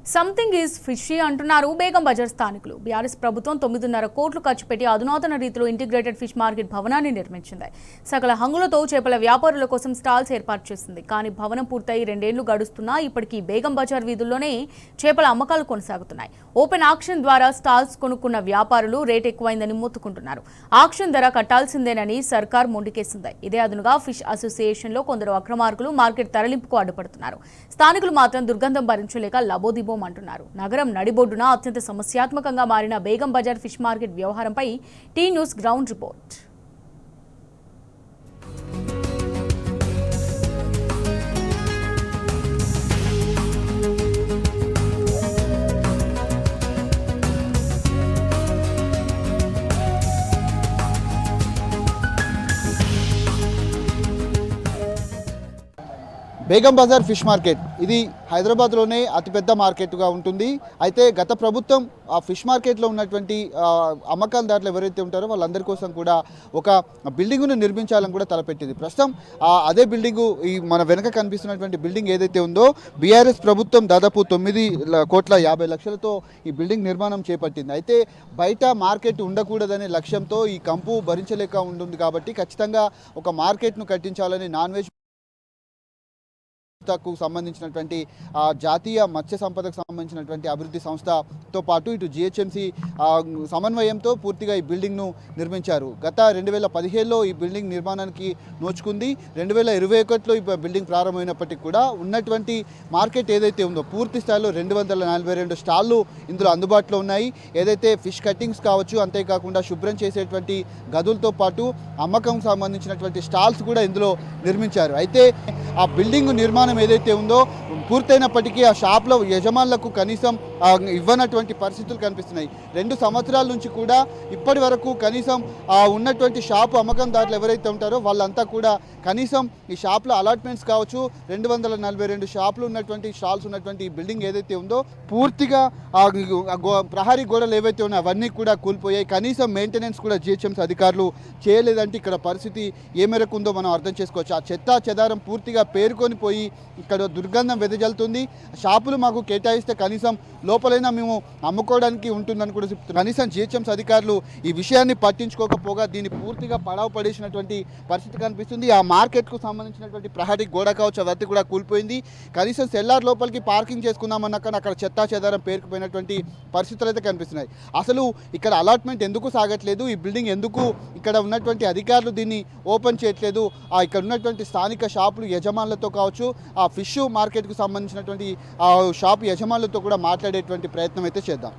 Something is fishy అంటున్నారు బేగం బజార్ స్థానికులు. BRS ప్రభుత్వం 9.5 కోట్లు ఖర్చు పెట్టి అధునాతన రీతిలో ఇంటిగ్రేటెడ్ ఫిష్ మార్కెట్ భవనాన్ని నిర్మించింది. సకల హంగులతో చేపల వ్యాపారుల కోసం స్టాల్స్ ఏర్పాటు చేసింది. కానీ భవనం పూర్తయి 2 ఏళ్లు గడుస్తున్నా ఇప్పటికీ బేగం బజార్ వీధుల్లోనే చేపల అమ్మకాలు కొనసాగుతున్నాయి. ఓపెన్ ఆక్షన్ ద్వారా స్టాల్స్ కొనుక్కున్న వ్యాపారులు రేట్ ఎక్కువైందని మొత్తుకుంటున్నారు. ఆక్షన్ ధర కట్టాల్సిందేనని సర్కార్ మొండికేసింది. ఇదే అదునుగా ఫిష్ అసోసియేషన్లో కొందరు అక్రమార్కులు మార్కెట్ తరలింపుకు అడ్డుపడుతున్నారు. స్థానికులు మాత్రం దుర్గంధం భరించలేక లబోదిబో అంటున్నారు. నగరం నడిబొడ్డున అత్యంత సమస్యాత్మకంగా మారిన బేగం బజార్ ఫిష్ మార్కెట్ వ్యవహారంపై T News ground report. Begum Bazaar fish market ఇది హైదరాబాద్లోనే అతిపెద్ద మార్కెట్గా ఉంటుంది. అయితే గత ప్రభుత్వం ఆ ఫిష్ మార్కెట్లో ఉన్నటువంటి అమ్మకాలదారులు ఎవరైతే ఉంటారో వాళ్ళందరి కోసం కూడా ఒక బిల్డింగ్ను నిర్మించాలని కూడా తలపెట్టింది. ప్రస్తుతం అదే బిల్డింగు ఈ మన వెనక కనిపిస్తున్నటువంటి బిల్డింగ్ ఏదైతే ఉందో బీఆర్ఎస్ ప్రభుత్వం దాదాపు 9,50,00,000తో ఈ బిల్డింగ్ నిర్మాణం చేపట్టింది. అయితే బయట మార్కెట్ ఉండకూడదనే లక్ష్యంతో ఈ కంపు భరించలేక ఉంటుంది కాబట్టి ఖచ్చితంగా ఒక మార్కెట్ను కట్టించాలని నాన్ వెజ్ కు సంబంధించినటువంటి జాతీయ మత్స్య సంపదకు సంబంధించినటువంటి అభివృద్ధి సంస్థతో పాటు ఇటు జిహెచ్ఎంసి సమన్వయంతో పూర్తిగా ఈ బిల్డింగ్ను నిర్మించారు. గత 2017లో ఈ బిల్డింగ్ నిర్మాణానికి నోచుకుంది. 2021లో ఈ బిల్డింగ్ ప్రారంభమైనప్పటికీ కూడా ఉన్నటువంటి మార్కెట్ ఏదైతే ఉందో పూర్తి స్థాయిలో 242 స్టాళ్ళు ఇందులో అందుబాటులో ఉన్నాయి. ఏదైతే ఫిష్ కట్టింగ్స్ కావచ్చు, అంతేకాకుండా శుభ్రం చేసేటువంటి గదులతో పాటు అమ్మకం సంబంధించినటువంటి స్టాల్స్ కూడా ఇందులో నిర్మించారు. అయితే ఆ బిల్డింగ్ నిర్మాణం ఏదైతే ఉందో పూర్తయినప్పటికీ ఆ షాప్లో యజమానులకు కనీసం ఇవ్వనటువంటి పరిస్థితులు కనిపిస్తున్నాయి. 2 సంవత్సరాల నుంచి కూడా ఇప్పటి వరకు కనీసం ఉన్నటువంటి షాపు అమ్మకందారులు ఎవరైతే ఉంటారో వాళ్ళంతా కూడా కనీసం ఈ షాప్లో అలాట్మెంట్స్ కావచ్చు, 242 షాపులు ఉన్నటువంటి స్టాల్స్ ఉన్నటువంటి ఈ బిల్డింగ్ ఏదైతే ఉందో పూర్తిగా ప్రహరీ గోడలు ఏవైతే ఉన్నాయో అవన్నీ కూడా కూలిపోయాయి. కనీసం మెయింటెనెన్స్ కూడా జిహెచ్ఎంసీ అధికారులు చేయలేదంటే ఇక్కడ పరిస్థితి ఏ మేరకు ఉందో మనం అర్థం చేసుకోవచ్చు. ఆ చెత్త చెదారం పూర్తిగా పేరుకొని పోయి ఇక్కడ దుర్గంధం వెదజల్లుతుంది. షాపులు మాకు కేటాయిస్తే కనీసం లోపలైనా మేము అమ్ముకోవడానికి ఉంటుందని కూడా చెప్తున్నారు. కనీసం జిహెచ్ఎంసీ అధికారులు ఈ విషయాన్ని పట్టించుకోకపోగా దీన్ని పూర్తిగా పడవ పడేసినటువంటి పరిస్థితి కనిపిస్తుంది. ఆ మార్కెట్కు సంబంధించినటువంటి ప్రహరీ గోడ కావచ్చు అవన్నీ కూడా కూలిపోయింది. కనీసం సెల్లార్ లోపలికి పార్కింగ్ చేసుకుందామన్నా కానీ అక్కడ చెత్తా చెదారం పేరుకుపోయినటువంటి పరిస్థితులు అయితే కనిపిస్తున్నాయి. అసలు ఇక్కడ అలాట్మెంట్ ఎందుకు సాగట్లేదు, ఈ బిల్డింగ్ ఎందుకు ఇక్కడ ఉన్నటువంటి అధికారులు దీన్ని ఓపెన్ చేయట్లేదు, ఇక్కడ ఉన్నటువంటి స్థానిక షాపులు యజమానులతో కావచ్చు, ఆ ఫిష్ మార్కెట్కు సంబంధించినటువంటి షాపు యజమానులతో కూడా మాట్లాడేటువంటి ప్రయత్నం అయితే చేద్దాం.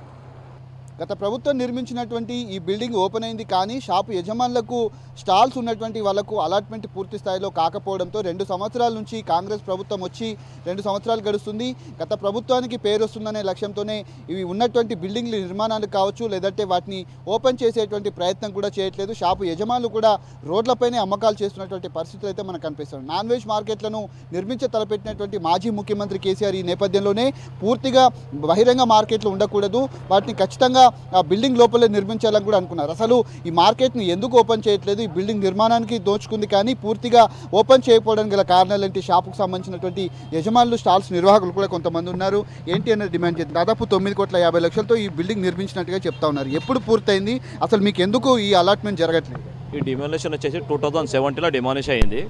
గత ప్రభుత్వం నిర్మించినటువంటి ఈ బిల్డింగ్ ఓపెన్ అయింది, కానీ షాపు యజమానులకు స్టాల్స్ ఉన్నటువంటి వాళ్ళకు అలాట్మెంట్ పూర్తి స్థాయిలో కాకపోవడంతో 2 సంవత్సరాల నుంచి కాంగ్రెస్ ప్రభుత్వం వచ్చి 2 సంవత్సరాలు గడుస్తుంది. గత ప్రభుత్వానికి పేరు వస్తుందనే లక్ష్యంతోనే ఇవి ఉన్నటువంటి బిల్డింగ్ల నిర్మాణాలు కావచ్చు లేదంటే వాటిని ఓపెన్ చేసేటువంటి ప్రయత్నం కూడా చేయట్లేదు. షాపు యజమానులు కూడా రోడ్లపైనే అమ్మకాలు చేస్తున్నటువంటి పరిస్థితులు అయితే మనకు కనిపిస్తుంది. నాన్ వెజ్ మార్కెట్లను నిర్మించ తలపెట్టినటువంటి మాజీ ముఖ్యమంత్రి కేసీఆర్ ఈ నేపథ్యంలోనే పూర్తిగా బహిరంగ మార్కెట్లు ఉండకూడదు, వాటిని ఖచ్చితంగా ఆ బిల్డింగ్ లోపలే నిర్మించాలని కూడా అనుకున్నారు. అసలు ఈ మార్కెట్ని ఎందుకు ఓపెన్ చేయట్లేదు, ఈ బిల్డింగ్ నిర్మాణానికి దోచుకుంది కానీ పూర్తిగా ఓపెన్ చేయకపోవడానికి గల కారణాలు ఏంటి, షాపుకు సంబంధించినటువంటి యజమానులు స్టాల్స్ నిర్వాహకులు కూడా కొంతమంది ఉన్నారు ఏంటి అనేది డిమాండ్ చేస్తారు. దాదాపు 9,50,00,000తో ఈ బిల్డింగ్ నిర్మించినట్టుగా చెప్తా ఉన్నారు. ఎప్పుడు పూర్తయింది, అసలు మీకు ఎందుకు ఈ అలాట్మెంట్ జరగట్లేదు? ఈ డిమాలిషన్ వచ్చేసి 2017లో డిమాలిష్ అయింది.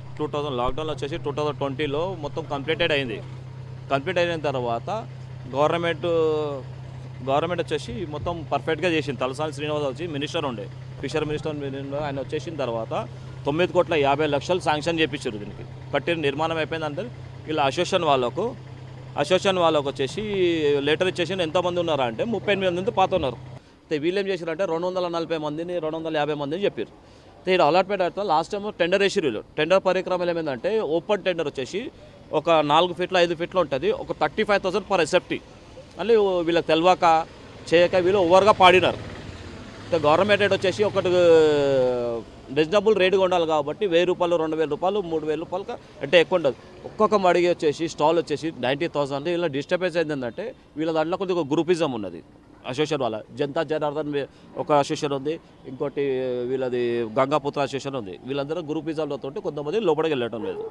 లాక్డౌన్లో వచ్చేసి 2020లో మొత్తం కంప్లీటెడ్ అయింది. కంప్లీట్ అయిన తర్వాత గవర్నమెంట్ వచ్చేసి మొత్తం పర్ఫెక్ట్గా చేసింది. తలసాని శ్రీనివాస్ వచ్చి మినిస్టర్ ఉండే, ఫిషర్ మినిస్టర్ ఆయన వచ్చేసిన తర్వాత 9,50,00,000 శాంక్షన్ చేయించారు. దీనికి కట్టిన నిర్మాణం అయిపోయిందంటే ఇలా అసోసియేషన్ వాళ్ళకు వచ్చేసి లెటర్ ఇచ్చేసి ఎంతమంది ఉన్నారా అంటే 38 మంది పాత ఉన్నారు. వీళ్ళు ఏం చేశారంటే 240 మందిని 250 మందిని చెప్పారు. ఇక్కడ అలాట్మెంట్ అయితే లాస్ట్ టైం టెండర్ వేసిరు. టెండర్ పరిక్రమలు ఏమైందంటే ఓపెన్ టెండర్ వచ్చేసి ఒక 4 ఫీట్ల 5 ఫీట్లు ఉంటుంది, ఒక 35,000 పర్ ఎసెప్టీ అని వీళ్ళకి తెలియక చేయక వీళ్ళు ఓవర్గా పాడినారు. గవర్నమెంట్ రేట్ వచ్చేసి ఒకటి రీజనబుల్ రేటుగా ఉండాలి కాబట్టి 1,000 రూపాయలు 2,000 రూపాయలు 3,000 రూపాయలు అంటే ఎక్కువ ఉండదు. ఒక్కొక్క మడిగి వచ్చేసి స్టాల్ వచ్చేసి 90,000. ఇలా డిస్టర్బెన్స్ అయిందంటే వీళ్ళ దాంట్లో కొద్దిగా గ్రూపిజం ఉన్నది. అసోసియేషన్ వాళ్ళ జనతా జనార్దన్ ఒక అసోసియేషన్ ఉంది, ఇంకోటి వీళ్ళది గంగాపుత్ర అసోసియేషన్ ఉంది. వీళ్ళందరూ గ్రూపిజంలతో కొంతమంది లోపలికి వెళ్ళటం లేదు.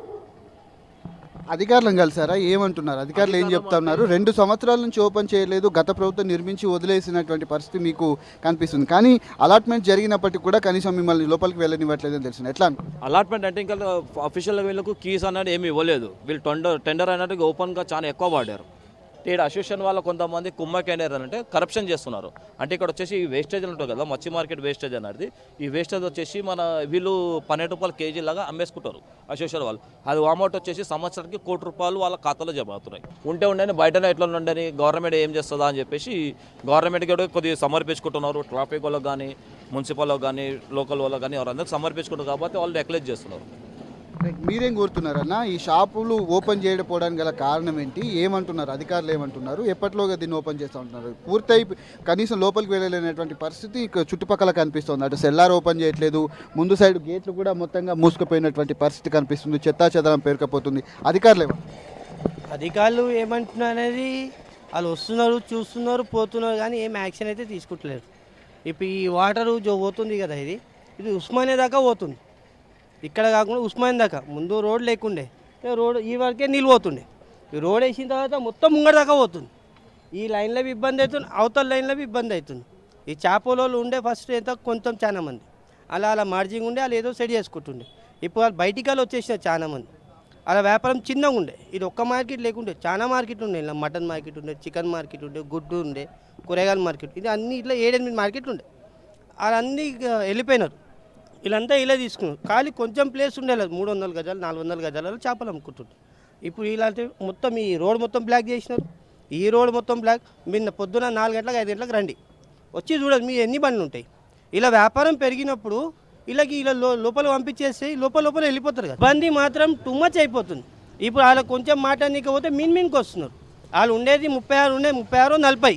అధికారులను కలిసారా? ఏమంటున్నారు అధికారులు? ఏం చెప్తున్నారు? 2 సంవత్సరాల నుంచి ఓపెన్ చేయలేదు, గత ప్రభుత్వం నిర్మించి వదిలేసినటువంటి పరిస్థితి మీకు కనిపిస్తుంది. కానీ అలాట్మెంట్ జరిగినప్పటికీ కూడా కనీసం మిమ్మల్ని లోపలికి వెళ్ళనివ్వట్లేదని తెలిసింది. ఎట్లా? అలాట్మెంట్ అంటే ఇంకా అఫీషియల్ వీళ్ళకు కీస్ అనేది ఏమి ఇవ్వలేదు. వీళ్ళు టెండర్ అనేది ఓపెన్గా చాలా ఎక్కువ వాడారు. ఇక్కడ అసోసియేషన్ వాళ్ళ కొంతమంది కుమ్మకైనారు అంటే కరప్షన్ చేస్తున్నారు. అంటే ఇక్కడ వచ్చేసి ఈ వేస్టేజ్ ఉంటుంది కదా, మచ్చి మార్కెట్ వేస్టేజ్ అనేది, ఈ వేస్టేజ్ వచ్చేసి మన వీళ్ళు 12 రూపాయలు కేజీ లాగా అమ్మేసుకుంటారు అసోసియేషన్ వాళ్ళు. అది అమౌంట్ వచ్చేసి సంవత్సరానికి ₹1,00,00,000 వాళ్ళ ఖాతాలో జమ అవుతున్నాయి. ఉండని బయటనే ఎట్లా ఉండని గవర్నమెంట్ ఏం చేస్తుందా అని చెప్పేసి గవర్నమెంట్కి కూడా కొద్దిగా సమర్పించుకుంటున్నారు. ట్రాఫిక్ వాళ్ళకి కానీ, మున్సిపల్ కానీ, లోకల్ వాళ్ళకి కానీ ఎవరందరికీ సమర్పించుకుంటారు కాబట్టి వాళ్ళు నెగ్లెక్ట్ చేస్తున్నారు. మీరేం కోరుతున్నారన్న? ఈ షాపులు ఓపెన్ చేయకపోవడానికి గల కారణం ఏంటి? ఏమంటున్నారు అధికారులు? ఏమంటున్నారు? ఎప్పటిలోగా దీన్ని ఓపెన్ చేస్తూ ఉంటున్నారు? పూర్తయి కనీసం లోపలికి వెళ్ళలేనటువంటి పరిస్థితి ఇక చుట్టుపక్కల కనిపిస్తుంది. అటు సెల్లార్ ఓపెన్ చేయట్లేదు, ముందు సైడ్ గేట్లు కూడా మొత్తంగా మూసుకుపోయినటువంటి పరిస్థితి కనిపిస్తుంది, చెత్తా చెదరం పేరుకపోతుంది. అధికారులు ఏమంటున్నారు అనేది వాళ్ళు వస్తున్నారు, చూస్తున్నారు, పోతున్నారు, కానీ ఏం యాక్షన్ అయితే తీసుకుంటలేరు. ఇప్పుడు ఈ వాటరు పోతుంది కదా, ఇది ఉస్మానియా దాకా పోతుంది. ఇక్కడ కాకుండా ఉస్మానియా దాకా ముందు రోడ్ లేకుండే, రోడ్ ఈ వరకే నీళ్ళు పోతుండే. ఈ రోడ్ వేసిన తర్వాత మొత్తం ముంగడ దాకా పోతుంది. ఈ లైన్లో ఇబ్బంది అవుతుంది, అవతల లైన్లో ఇబ్బంది అవుతుంది. ఈ చేపలో ఉండే ఫస్ట్ ఎంత కొంచెం చాలా మంది అలా మార్జింగ్ ఉండే, వాళ్ళు ఏదో సెట్ చేసుకుంటుండే. ఇప్పుడు వాళ్ళు బయటికి వాళ్ళు వచ్చేసినారు చాలా మంది. అలా వ్యాపారం చిన్నగా ఉండే. ఇది ఒక్క మార్కెట్ లేకుండే చాలా మార్కెట్ ఉండే. ఇలా మటన్ మార్కెట్ ఉండే, చికెన్ మార్కెట్ ఉండే, గుడ్డు ఉండే, కూరగాయల మార్కెట్, ఇది అన్ని ఇట్లా 7-8 మార్కెట్లు ఉండే. వాళ్ళన్నీ వెళ్ళిపోయినారు. వీళ్ళంతా ఇలా తీసుకున్నారు. ఖాళీ కొంచెం ప్లేస్ ఉండేది, 300 గజాలు 400 గజాలలో చేపలు అమ్ముకుంటుంటారు. ఇప్పుడు ఇలాంటి మొత్తం ఈ రోడ్ మొత్తం బ్లాక్ చేసినారు. ఈ రోడ్ మొత్తం బ్లాక్. మీరు పొద్దున 4 గంటలకు 5 గంటలకు రండి, వచ్చి చూడదు మీ ఎన్ని బండ్లు ఉంటాయి. ఇలా వ్యాపారం పెరిగినప్పుడు వీళ్ళకి ఇలా లోపల పంపించేసి లోపల వెళ్ళిపోతారు కదా. ఇబ్బంది మాత్రం టూ మచ్ అయిపోతుంది. ఇప్పుడు వాళ్ళకి కొంచెం మాట్లాడనీకపోతే మీన్కి వస్తున్నారు. వాళ్ళు ఉండేది 36 ఉండే, 36 40,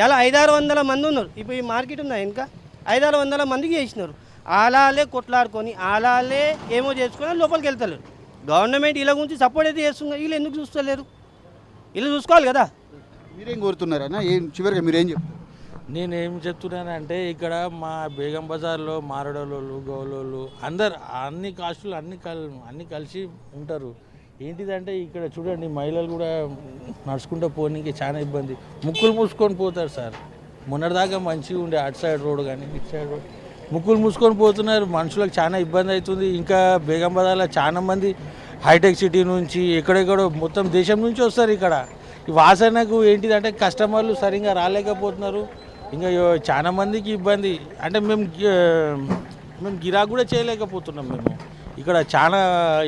ఇలా 500-600 మంది ఉన్నారు. ఇప్పుడు ఈ మార్కెట్ ఉందా ఇంకా 500-600 మందికి చేసినారు. అలాలే కొట్లాడుకొని అలాలే ఏమో చేసుకొని లోపలికి వెళ్తలేరు. గవర్నమెంట్ ఇలా గురించి సపోర్ట్ అయితే చేస్తున్నారు, వీళ్ళు ఎందుకు చూస్తలేరు? వీళ్ళు చూసుకోవాలి కదా. మీరేం కోరుతున్నారన్నా? చివరిగా మీరేం చెప్తారు? నేనేం చెప్తున్నానంటే ఇక్కడ మా బేగం బజార్లో మారడోళ్ళు, గౌలోళ్ళు అందరు అన్ని కాస్టులు అన్ని కలిసి ఉంటారు. ఏంటిదంటే ఇక్కడ చూడండి, మహిళలు కూడా నడుచుకుంటూ పోనీకి చాలా ఇబ్బంది, ముక్కులు మూసుకొని పోతారు సార్. మొన్నటిదాకా మంచిగా ఉండే అటు సైడ్ రోడ్ కానీ ఇటు సైడ్ రోడ్ ముక్కులు మూసుకొని పోతున్నారు. మనుషులకు చాలా ఇబ్బంది అవుతుంది. ఇంకా బేగం బజార్లో చాలా మంది హైటెక్ సిటీ నుంచి ఎక్కడెక్కడో మొత్తం దేశం నుంచి వస్తారు. ఇక్కడ ఈ వాసనకు ఏంటిదంటే కస్టమర్లు సరిగ్గా రాలేకపోతున్నారు. ఇంకా చాలా మందికి ఇబ్బంది. అంటే మేము గిరాకు కూడా చేయలేకపోతున్నాం. మేము ఇక్కడ చాలా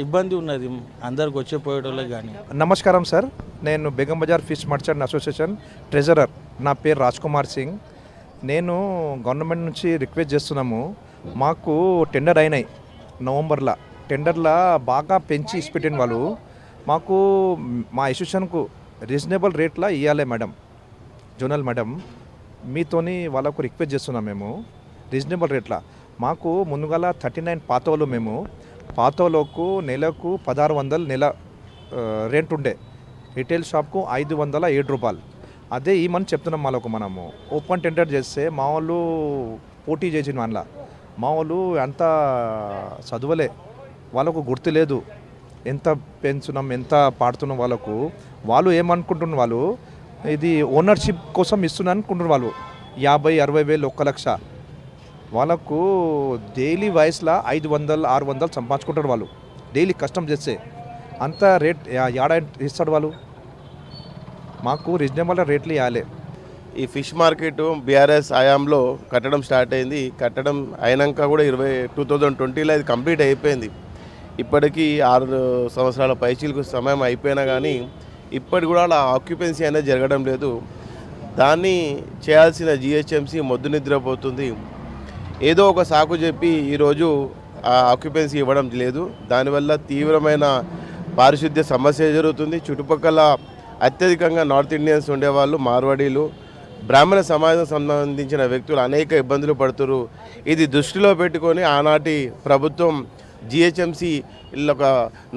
ఇబ్బంది ఉన్నది అందరికి వచ్చేపోయేటోళ్ళకి కానీ. నమస్కారం సార్, నేను Begum Bazaar fish merchant association treasurer. నా పేరు రాజ్ కుమార్ సింగ్. నేను గవర్నమెంట్ నుంచి రిక్వెస్ట్ చేస్తున్నాము, మాకు టెండర్ అయినాయి నవంబర్లో. టెండర్లో బాగా పెంచి ఇచ్చిపెట్టిన వాళ్ళు మాకు మా అసోసియేషన్కు రీజనబుల్ రేట్లో ఇవ్వాలి మేడం, జోనల్ మేడం. మీతోని వాళ్ళకు రిక్వెస్ట్ చేస్తున్నాం మేము రీజనబుల్ రేట్లో. మాకు ముందుగల 39 పాతోళ్ళు, మేము పాతోళ్ళకు నెలకు 1600 నెల రెంట్ ఉండే. రిటైల్ షాప్కు 507 రూపాయలు. అదే ఈమని చెప్తున్నాం. వాళ్ళకు మనము ఓపెన్ టెండర్ చేస్తే మా వాళ్ళు పోటీ చేసిన వాళ్ళ మా వాళ్ళు అంత చదువులే, వాళ్ళకు గుర్తు లేదు ఎంత పెంచున్నాం ఎంత పాడుతున్నాం. వాళ్ళు ఏమనుకుంటున్నారు, వాళ్ళు ఇది ఓనర్షిప్ కోసం ఇస్తున్నా అనుకుంటున్నారు. వాళ్ళు 50-60 వేలు 1 లక్ష. వాళ్ళకు డైలీ వయసులో 500-600 సంపాదించుకుంటారు వాళ్ళు డైలీ కష్టం చేస్తే. అంత రేట్ యాడ ఇస్తాడు వాళ్ళు? మాకు రీజనబుల్ రేట్లు ఇవ్వాలి. ఈ ఫిష్ మార్కెట్ బీఆర్ఎస్ హయాంలో కట్టడం స్టార్ట్ అయింది. కట్టడం అయినాక కూడా 2020లో ఇది కంప్లీట్ అయిపోయింది. ఇప్పటికీ 6 సంవత్సరాల పైచీలకు సమయం అయిపోయినా కానీ ఇప్పటికి కూడా అలా ఆక్యుపెన్సీ అనేది జరగడం లేదు. దాన్ని చేయాల్సిన జిహెచ్ఎంసీ మొద్దు నిద్రపోతుంది. ఏదో ఒక సాకు చెప్పి ఈరోజు ఆ ఆక్యుపెన్సీ ఇవ్వడం లేదు. దానివల్ల తీవ్రమైన పారిశుద్ధ్య సమస్య జరుగుతుంది. చుట్టుపక్కల అత్యధికంగా నార్త్ ఇండియన్స్ ఉండేవాళ్ళు, మార్వాడీలు, బ్రాహ్మణ సమాజం సంబంధించిన వ్యక్తులు అనేక ఇబ్బందులు పడుతున్నారు. ఇది దృష్టిలో పెట్టుకొని ఆనాటి ప్రభుత్వం జిహెచ్ఎంసీ ఒక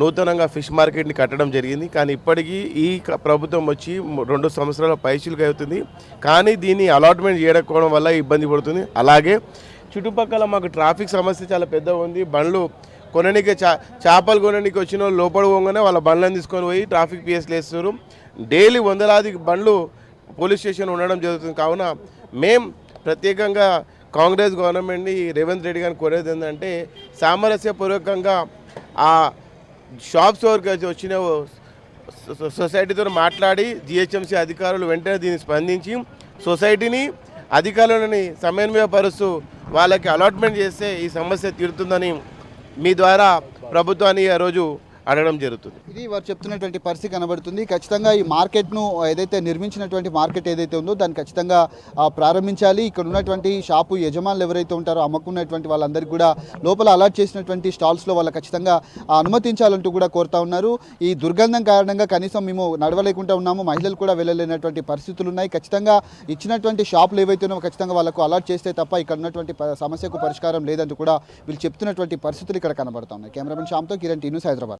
నూతనంగా ఫిష్ మార్కెట్ని కట్టడం జరిగింది. కానీ ఇప్పటికీ ఈ ప్రభుత్వం వచ్చి 2 సంవత్సరాల పైచిలుకు అవుతుంది. కానీ దీన్ని అలాట్మెంట్ చేయకపోవడం వల్ల ఇబ్బంది పడుతుంది. అలాగే చుట్టుపక్కల మాకు ట్రాఫిక్ సమస్య చాలా పెద్దగా ఉంది. బండ్లు కొననీకి చేపలు కొననీకి వచ్చిన వాళ్ళు లోపల పోగానే వాళ్ళ బండ్లను తీసుకొని పోయి ట్రాఫిక్ పిఎస్లు వేస్తారు. డైలీ వందలాది బండ్లు పోలీస్ స్టేషన్ ఉండడం జరుగుతుంది. కావున మేం ప్రత్యేకంగా కాంగ్రెస్ గవర్నమెంట్ని రేవంత్ రెడ్డి గారిని కోరేది ఏంటంటే సామరస్యపూర్వకంగా ఆ షాప్స్ వరకు వచ్చిన సొసైటీతో మాట్లాడి జిహెచ్ఎంసీ అధికారులు వెంటనే దీన్ని స్పందించి సొసైటీని అధికారులని సమన్వయపరుస్తూ వాళ్ళకి అలాట్మెంట్ చేస్తే ఈ సమస్య తీరుతుందని మీ ద్వారా ప్రభుత్వాన్ని ఆ రోజు అడగడం జరుగుతుంది. ఇది వారు చెప్తున్నటువంటి పరిస్థితి కనబడుతుంది. ఖచ్చితంగా ఈ మార్కెట్ను ఏదైతే నిర్మించినటువంటి మార్కెట్ ఏదైతే ఉందో దాన్ని ఖచ్చితంగా ప్రారంభించాలి. ఇక్కడ ఉన్నటువంటి షాపు యజమానులు ఎవరైతే ఉంటారో అమ్ముకున్నటువంటి వాళ్ళందరికీ కూడా లోపల అలాట్ చేసినటువంటి స్టాల్స్లో వాళ్ళు ఖచ్చితంగా అనుమతించాలంటూ కూడా కోరుతా ఉన్నారు. ఈ దుర్గంధం కారణంగా కనీసం మేము నడవలేకుండా ఉన్నాము, మహిళలు కూడా వెళ్ళలేనటువంటి పరిస్థితులు ఉన్నాయి. ఖచ్చితంగా ఇచ్చినటువంటి షాపులు ఏవైతే ఉన్నాయో ఖచ్చితంగా వాళ్ళకు అలాట్ చేస్తే తప్ప ఇక్కడ ఉన్నటువంటి సమస్యకు పరిష్కారం లేదంటూ కూడా వీళ్ళు చెప్తున్నటువంటి పరిస్థితులు ఇక్కడ కనబడుతూ ఉన్నాయి. కెమెరామెన్ శ్యామ్తో కిరణ్ టీ న్యూస్, హైదరాబాద్.